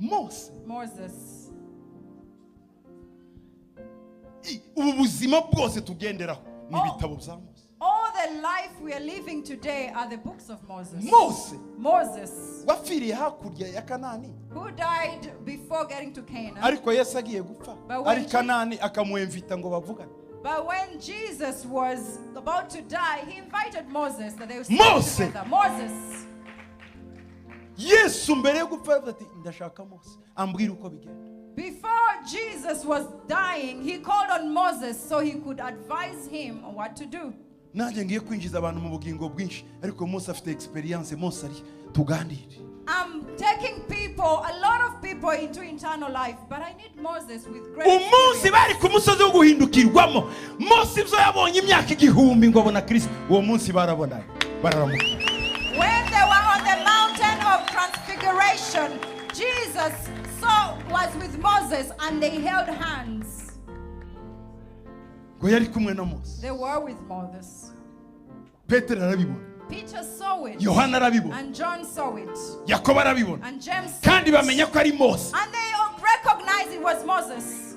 Moses. Ubu buzima bwose tugenderaho ni ibitabo bya Mose. All the life we are living today are the books of Moses. Moses wapfiriye hakurya ya Kanani, who died before getting to Canaan. Ariko Yesu agiye gupfa ari Kanani akamuinvita ngo bavugane. But when Jesus was about to die, he invited Moses that they would Moses. together. Moses. Yesu mbere yo gupfa ati ndashaka Mose ambwira uko bigenda. Before Jesus was dying, he called on Moses so he could advise him on what to do. Nanjye ngiye kwinjiza abantu mu bugingo bwinshi ariko Mose afite experience. Mose ari tuganire. I'm taking people, a lot of people into eternal life, but I need Moses with great experience. Umunsi bari ku musozi wo guhindukirwamo, Mose ibyo yabonye imyaka igihumbi ngo abona Kristo, uwo munsi barabonanye bararamuka. When they were on the mountain of transfiguration, Jesus was with Moses and they held hands. Ngo yari kumwe na Mose. They were with Moses. Petero arabibona. Peter saw it. Yohana arabibona. And John saw it. Yakobo arabibona. And James saw kandi bamenya ko ari Mose. And they recognized it was Moses.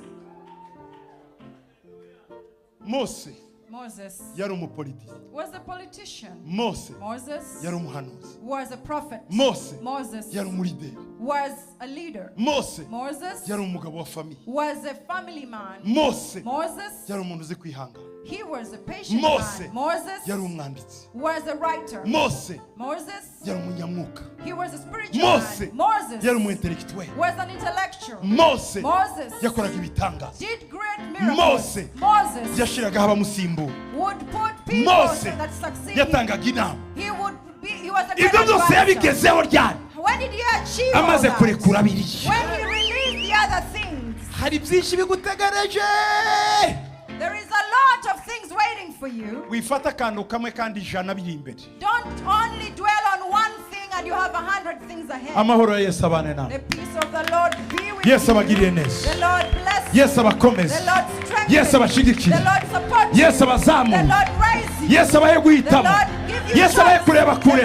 Moses yari umupolitiki. Was a politician. Moses yari umuhanuzi. Was a prophet. Moses was yari umulideri. a leader. Moses yari umugabo wa family. Was a family man. Moses yari umuntu uzi kwihangana. He was a patient man. Moses yari umwanditsi. Was a writer. Moses yari umunyamwuka. He was a spiritual man. Moses yari umu-intellectual. Was an intellectual. Moses yakoraga ibitangaza. Did great miracles. Moses yashiragaho abamusimbura. Would put people that succeed. yatangaga inama. He was a great yabigezeho ryari. When did he achieve all amaze that? kurekura biriya. When he released the other things. hari byinshi bigutegereje. There is a lot of things waiting for you. Wifata akantu kamwe kandi ijana biri imbere. Don't only dwell on one thing and you have 100 things ahead. Amahoro ya Yesu abane nawe. The peace of the Lord be with Yesu you. abagiriye neza. The Lord bless you. Yesu abakomeze. The Lord strengthen Yesu abashigikire. The Lord support you. Yesu abazamure. The Lord raise you. Yesu abahe guhitamo. The Lord give you Yesu abahe kureba kure.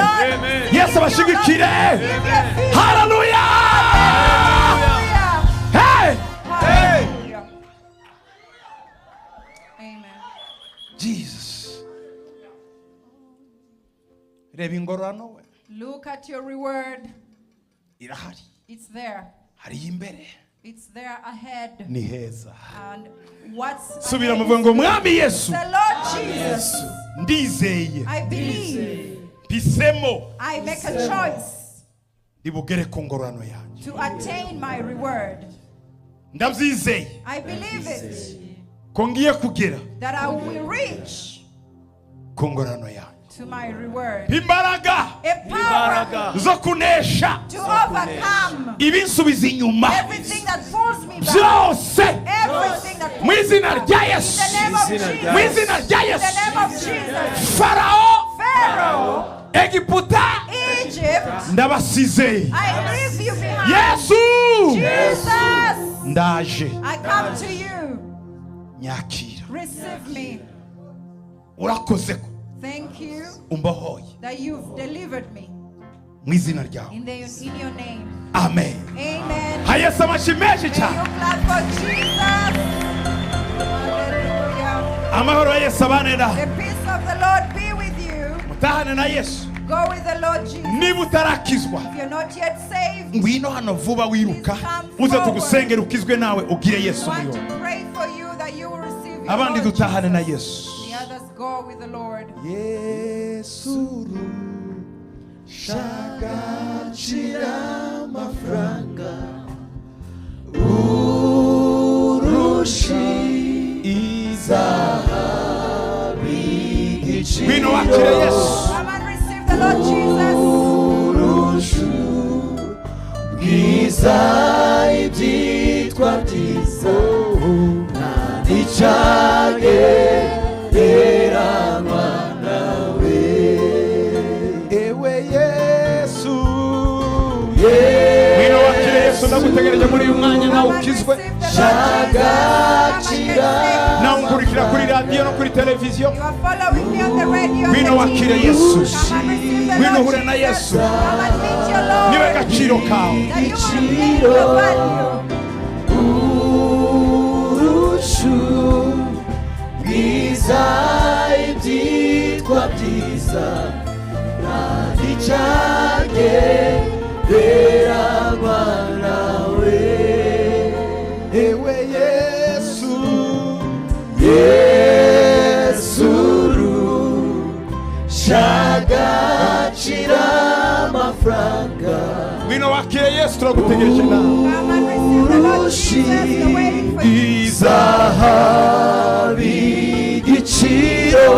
Yesu abashigikire. Hallelujah. Hey! Hey! Amen. Jesus. Reba ingororano we. Look at your reward. Irahari. It's there. Hari imbere. It's there ahead. Ni heza. And what's subira mu ngo mwami Yesu. The Lord Jesus. Ndizeye. I believe. Pisemo. I make a choice. Ibugere ku ngororano yanjye. To attain my reward. Ndabyizeye. I believe it. Kongiye kugera. That I will reach. Ku ngororano yanjye. To my reward. Imbaraga. A power. Zo kunesha. To overcome. Ibinsubiza inyuma. Everything that pulls me back. Byose. Everything that mu izina rya Yesu. Mu izina rya Yesu. In the name of Jesus. Pharaoh. Egiputa. Egypt. Ndabasize. I leave you behind. Yesu. Jesus. Ndaje. I come to you. Nyakira. Receive me. Urakoze. Thank you that you've delivered me. Mu izina ryawe. In your name. Amen. Amen. Hayesa mashimeshi May cha. you clap for Jesus. Hallelujah. Amahoro ya Yesu abane na. The peace of the Lord be with you. Mutahane na Yesu. Go with the Lord Jesus. Niba utarakizwa. If you're not yet saved. Ngwino hano vuba wiruka. Uze tugusengera ukizwe nawe ugire Yesu muri wowe. I want to pray for you that you will receive your Abandi Lord dutahane na Jesus. Yesu. The others go with the Lord. Yesu shagachira mafranga urushi izahabi gichi. Ngwino wakire Yesu. Come and receive the Lord Jesus. Urushu bwiza ibyitwa byiza nticage eranwa nawe. Ewe Yesu. Yesu. Ngwino wakire Yesu. turagutegereje muri uyu mwanya nawe ukizwe nawe unkurikira kuri radiyo no kuri televiziyo ngwino wakire Yesu ngwino uhure na Yesu niwe gaciro kawe bwiza ibyitwa byiza ntagicagereranywa nawe ewe Yesu shagacira amafaranga ngwino wakire Yesu turagutegereje nawe izahabu igiciro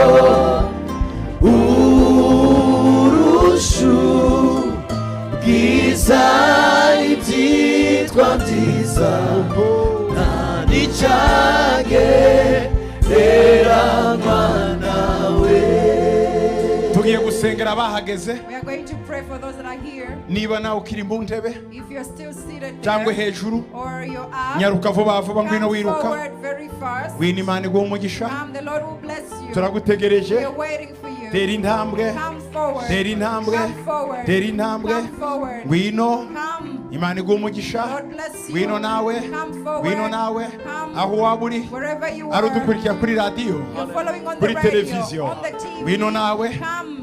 urushu bwiza ibyitwa byiza nta n'icagereranywa nawe. tugiye gusengera bahageze We are going to pray for those that are here. niba nawe ukiri mu ntebe If you're still seated cyangwa there, hejuru or you're up, nyaruka vuba vuba ngwino come wiruka forward very fast. ngwino Imana iguhe umugisha The Lord will bless you. turagutegereje We are waiting for you. tera intambwe Come forward. tera intambwe Come forward. tera intambwe Come forward. ngwino Come. Imana iguhe umugisha Lord bless you. ngwino nawe Come forward. ngwino nawe Come. aho waba uri Wherever you ari are. udukurikira kuri radiyo You're following on the kuri radio, televiziyo on the TV. ngwino nawe Come.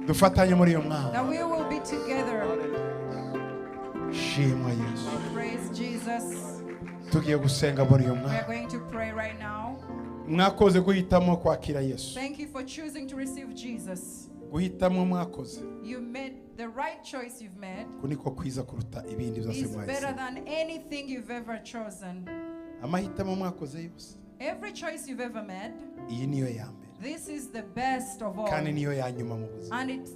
dufatanye muri iyo mwaka That we will be together. shimwa Yesu Praise Jesus. tugiye gusenga muri iyo We are mwaka going to pray right now. mwakoze guhitamo kwakira Yesu Thank you for choosing to receive Jesus. guhitamo mwakoze You made the right choice you've made. kuniko kwiza kuruta ibindi byose It's better mwahise than anything you've ever chosen. amahitamo mwakoze yose Every choice you've ever made, iyi niyo ya mbere this is the best of all. kandi niyo ya nyuma mu buzima And it's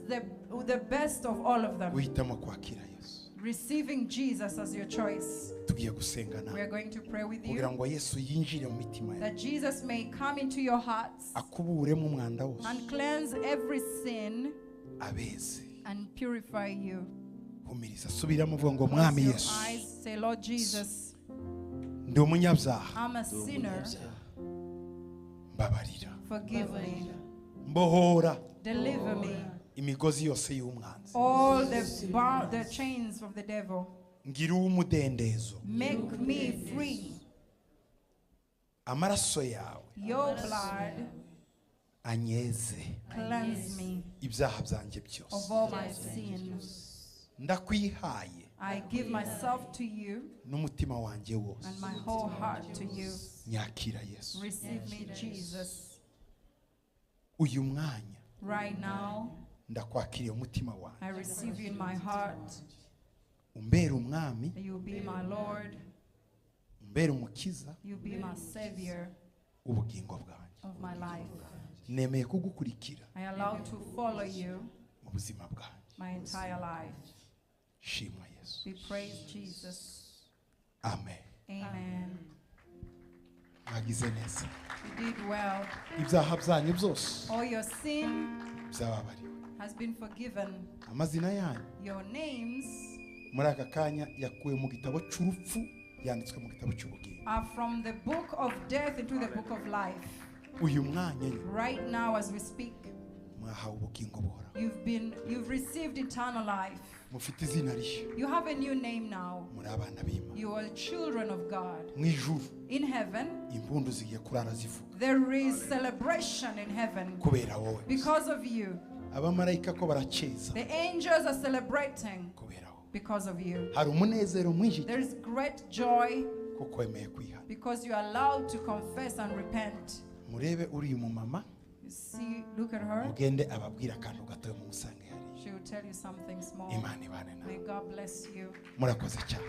the best of all of them. guhitamo kwakira Yesu Receiving Jesus as your choice. tugiye gusenga We are nawe going to pray with kugira you ngo Yesu yinjire mu mitima yawe that Jesus may come into your hearts akuburemo umwanda wose and cleanse every sin abeze and purify you. humiriza subiramo uvuga ngo Close mwami your Yesu eyes, say, Lord Jesus, ndi umunyabyaha I'm a sinner. mbabarira Forgive me. mbohora Deliver me. imigozi yose y'umwanzi All the chains of the devil. ngira uw'umudendezo Make me free. amaraso yawe Your blood anyeze cleanse me ibyaha byanjye of byose all my sins. ndakwihaye I give myself to you n'umutima wanjye wose and my whole heart to you. nyakira Yesu Receive me, Jesus. uyu mwanya Right now, ndakwakiriye umutima wanjye I receive you in my heart. umbere umwami You be my Lord. umbere umukiza You be my Savior ubugingo bwanjye of my life. nemeye kugukurikira I allow to follow you mu buzima bwanjye my entire life. shimwa Yesu We praise Jesus. amen Amen. mwagize neza You did well. ibyaha byanyu byose All your sin byababariwe has been forgiven. amazina yanyu Your names muri aka kanya yakuwe mu gitabo cy'urupfu yanditswe mu gitabo cy'ubugingo are from the book of death into the book of life. uyu mwanya nyine Right now as we speak, mwahawe ubugingo buhoraho you've received eternal life. mufite izina rishya You have a new name now. muri abana b'Imana You are children of God. mu ijuru In heaven, impundu zigiye kurara zivuga there is celebration in heaven kubera wowe because of you. abamarayika ko baraceza The angels are celebrating kubera wowe because of you. hari umunezero mwinshi There is great joy kuko wemeye kwihana because you are allowed to confess and repent. murebe uriya umumama You see, look at her. mugende ababwira akantu gato mu musange hariya She will tell you something small. imana ibane nawe May God bless you. murakoze cyane